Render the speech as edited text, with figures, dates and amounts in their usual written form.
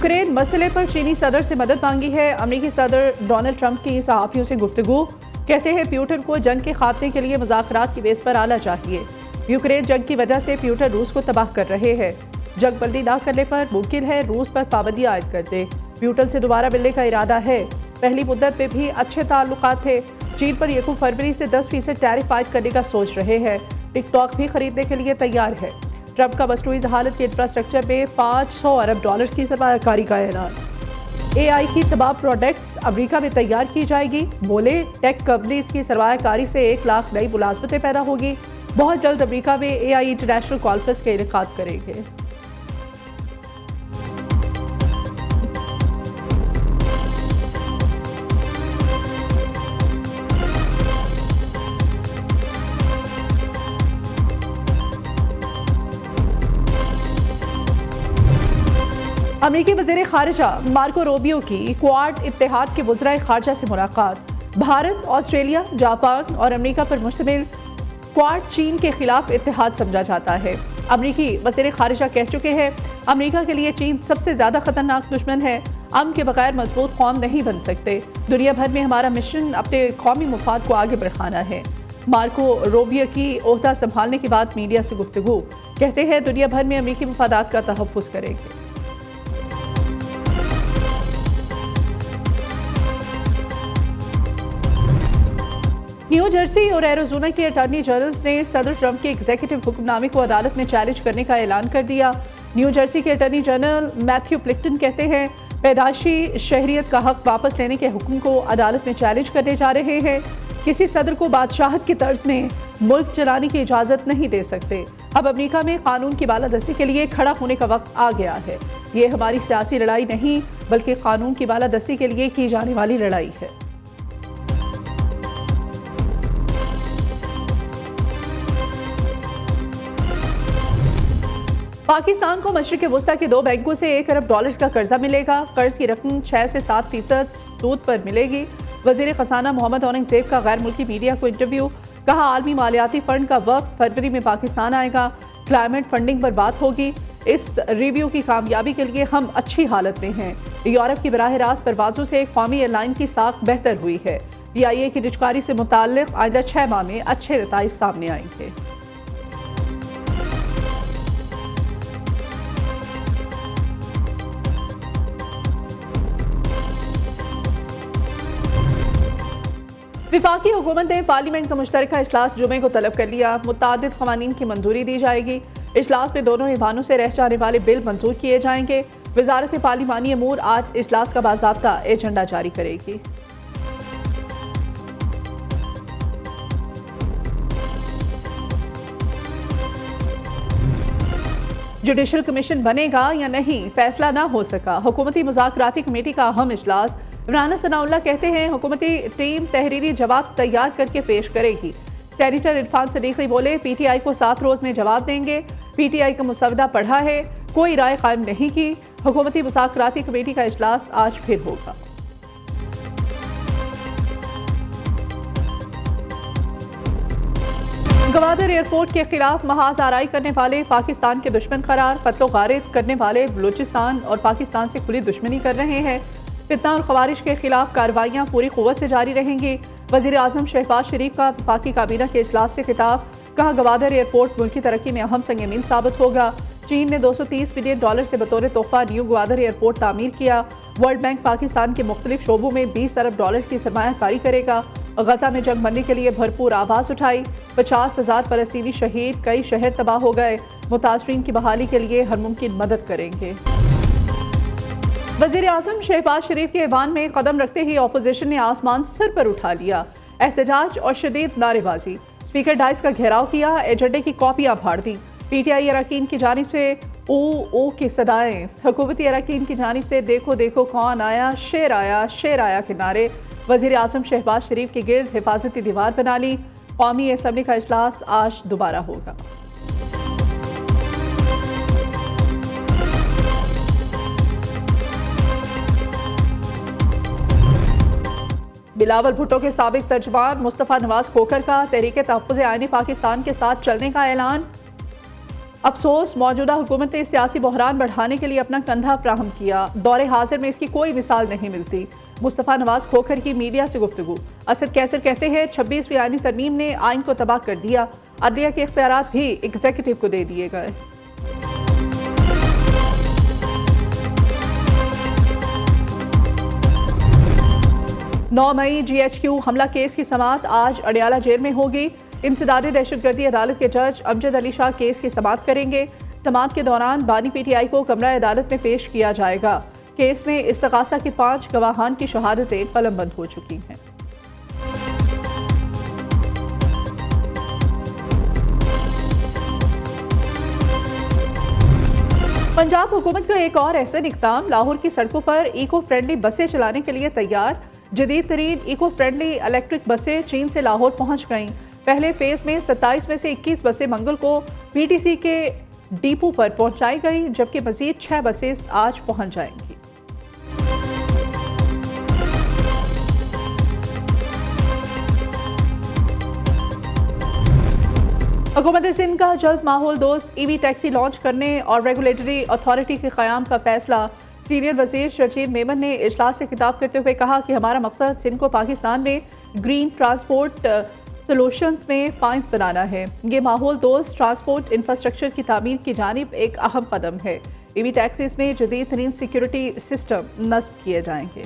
Ukraine मसले पर चीनी सदर से मदद मांगी है। अमेरिकी सदर डोनाल्ड ट्रंप की सहाफियों से गुफ्तगू, कहते हैं प्यूटन को जंग के खात्मे के लिए मुज़ाकरात की बेस पर आना चाहिए। यूक्रेन जंग की वजह से प्यूटन रूस को तबाह कर रहे हैं। जंग बंदी न करने पर मुमकिन है रूस पर पाबंदियां आयद कर दे। प्यूटन से दोबारा मिलने का इरादा है। पहली मुद्दत में भी अच्छे ताल्लुकात थे। चीन पर 1 फरवरी से 10% टैरिफ आयद करने का सोच रहे हैं। टिकटॉक भी खरीदने के लिए तैयार है। ट्रंप का मसनूई जहालत के इंफ्रास्ट्रक्चर में $500 अरब की सरमायाकारी का ऐलान। AI की तमाम प्रोडक्ट्स अमेरिका में तैयार की जाएगी। बोले टेक कंपनीज की सरमायाकारी से 1 लाख नई मुलाजमतें पैदा होगी। बहुत जल्द अमेरिका में AI इंटरनेशनल कॉन्फ्रेंस का इनेकाद करेंगे। अमेरिकी वज़ीर ख़ारिजा मार्को रूबियो की क्वाड इत्तेहाद के वज़राए ख़ारिजा से मुलाकात। भारत, ऑस्ट्रेलिया, जापान और अमेरिका पर मुश्तमिल क्वाड चीन के खिलाफ इत्तेहाद समझा जाता है। अमेरिकी वज़ीर ख़ारिजा कह चुके हैं अमेरिका के लिए चीन सबसे ज़्यादा खतरनाक दुश्मन है। अमन के बगैर मजबूत कौम नहीं बन सकते। दुनिया भर में हमारा मिशन अपने कौमी मुफाद को आगे बढ़ाना है। मार्को रूबियो की ओहदा संभालने के बाद मीडिया से गुफ्तगू, कहते हैं दुनिया भर में अमेरिकी मफादात का तहफ़्फ़ुज़ करेंगे। न्यू जर्सी और एरिज़ोना के अटॉर्नी जनरल्स ने सदर ट्रंप के एग्जीक्यूटिव हुक्मनामे को अदालत में चैलेंज करने का ऐलान कर दिया। न्यू जर्सी के अटॉर्नी जनरल मैथ्यू प्लिक्टन कहते हैं पैदाशी शहरियत का हक वापस लेने के हुक्म को अदालत में चैलेंज करने जा रहे हैं। किसी सदर को बादशाहत की तर्ज में मुल्क चलाने की इजाज़त नहीं दे सकते। अब अमेरिका में कानून की बालादस्ती के लिए खड़ा होने का वक्त आ गया है। ये हमारी सियासी लड़ाई नहीं बल्कि कानून की बालादस्ती के लिए की जाने वाली लड़ाई है। पाकिस्तान को मशरिक़ वुस्ता के 2 बैंकों से $1 अरब का कर्जा मिलेगा। कर्ज की रकम 6 से 7% सूद पर मिलेगी। वज़ीर ख़ज़ाना मोहम्मद औरंगज़ेब का गैर मुल्की मीडिया को इंटरव्यू, कहा आलमी मालियाती फ़ंड का वक्त फरवरी में पाकिस्तान आएगा। क्लाइमेट फंडिंग पर बात होगी। इस रिव्यू की कामयाबी के लिए हम अच्छी हालत में हैं। यूरोप की बराह रास्त परवाज़ों से कौमी एयरलाइन की साख बेहतर हुई है। PIA की निजकारी से मुताल्लिक़ आइंदा 6 माह में अच्छे नताइज सामने आएंगे। विफाकी हुकूमत ने पार्लियामेंट का मुश्तरका इजलास जुमे को तलब कर लिया। मुतादिद क़वानीन की मंजूरी दी जाएगी। इजलास में दोनों ईवानों से रह जाने वाले बिल मंजूर किए जाएंगे। वजारत पार्लिमानी अमूर आज इजलास का बाज़ाब्ता एजेंडा जारी करेगी। जुडिशल कमीशन बनेगा या नहीं, फैसला ना हो सका। हुकूमती मुज़ाकराती कमेटी का अहम इजलास। राना सनाउल्लाह कहते हैं हुकूमती टीम तहरीरी जवाब तैयार करके पेश करेगी। सेनेटर इरफान सदीकी बोले PTI को 7 रोज में जवाब देंगे। PTI का मुसवदा पढ़ा है, कोई राय कायम नहीं की। हुकूमती मुज़ाकराती कमेटी का इजलास आज फिर होगा। गवादर एयरपोर्ट के खिलाफ महाज आराई करने वाले पाकिस्तान के दुश्मन करार। कत्लो गारिद करने वाले बलूचिस्तान और पाकिस्तान से खुली दुश्मनी कर रहे हैं। फितना और खवारिश के खिलाफ कार्रवाइयाँ पूरी कुव्वत से जारी रहेंगी। वज़ीर आज़म शहबाज शरीफ का वफाकी काबीना के इजलास से खिताब, कहा गवादर एयरपोर्ट मुल्क की तरक्की में अहम संग-ए-मील साबित होगा। चीन ने $230 बिलियन से बतौर तोहफा न्यू गवादर एयरपोर्ट तामीर किया। वर्ल्ड बैंक पाकिस्तान के मुख्तलिफ शोबों में $20 अरब की सरमायाकारी करेगा। गजा में जंग बंदी के लिए भरपूर आवाज़ उठाई। 50,000 फ़लस्तीनी शहीद, कई शहर तबाह हो गए। मुतासरीन की बहाली के लिए हर मुमकिन मदद करेंगे। वज़ीर आज़म शहबाज शरीफ के ऐवान में कदम रखते ही अपोजिशन ने आसमान सर पर उठा लिया। एहतजाज और शदीद नारेबाजी। स्पीकर डाइस का घेराव किया, एजेंडे की कॉपियां फाड़ दी। PTI अरकान की जानिब से ओ की सदाएं। हुकूमती अरकान की जानिब से देखो देखो कौन आया, शेर आया के नारे। वज़ीर आज़म शहबाज शरीफ के गिर्द हिफाजती दीवार बना ली। कौमी असम्बली का इजलास आज दोबारा होगा। बिलावल भुट्टो के साबिक तर्जमान मुस्तफ़ा नवाज खोखर का तहरीक तहफ़्फ़ुज़ आईन पाकिस्तान के साथ चलने का ऐलान। अफसोस, मौजूदा हुकूमत ने सियासी बहरान बढ़ाने के लिए अपना कंधा फ्राहम किया। दौरे हाजिर में इसकी कोई मिसाल नहीं मिलती। मुस्तफ़ा नवाज खोखर की मीडिया से गुफ्तगू। असद कैसर कहते हैं 26वीं आईनी तरमीम ने आइन को तबाह कर दिया। अदलिया के इख्तियारात भी एग्जीक्यूटिव को दे दिए गए। 9 मई GHQ हमला केस की समाअत आज अडियाला जेल में होगी। इंसदादी दहशतगर्दी अदालत के जज अमजद अली शाह केस की समाअत करेंगे। समाअत के दौरान बानी PTI को कमरा अदालत में पेश किया जाएगा। केस में इस्तगासा की 5 गवाहान की शहादतें कलमबंद हो चुकी हैं। पंजाब हुकूमत का एक और ऐसा इक़दाम, लाहौर की सड़कों पर इको फ्रेंडली बसें चलाने के लिए तैयार। जदीद तरीन इको फ्रेंडली इलेक्ट्रिक बसें चीन से लाहौर पहुंच गईं। पहले फेज में 27 में से 21 बसें मंगल को PTC के डिपो पर पहुंचाई गई, जबकि मजीद 6 बसें आज पहुंच जाएंगी। हुकूमत सिंध का जल्द माहौल दोस्त EV टैक्सी लॉन्च करने और रेगुलेटरी अथॉरिटी के क़याम का फैसला। सीनियर वज़ीर शर्जील मेमन ने इजलास से खिताब करते हुए कहा कि हमारा मकसद सिंध को पाकिस्तान में ग्रीन ट्रांसपोर्ट सोल्यूशंस में फाइज बनाना है। ये माहौल दोस्त ट्रांसपोर्ट इंफ्रास्ट्रक्चर की तामीर की जानिब एक अहम कदम है। EV टैक्सीज में जदीद तरीन सिक्योरिटी सिस्टम नस्ब किए जाएंगे।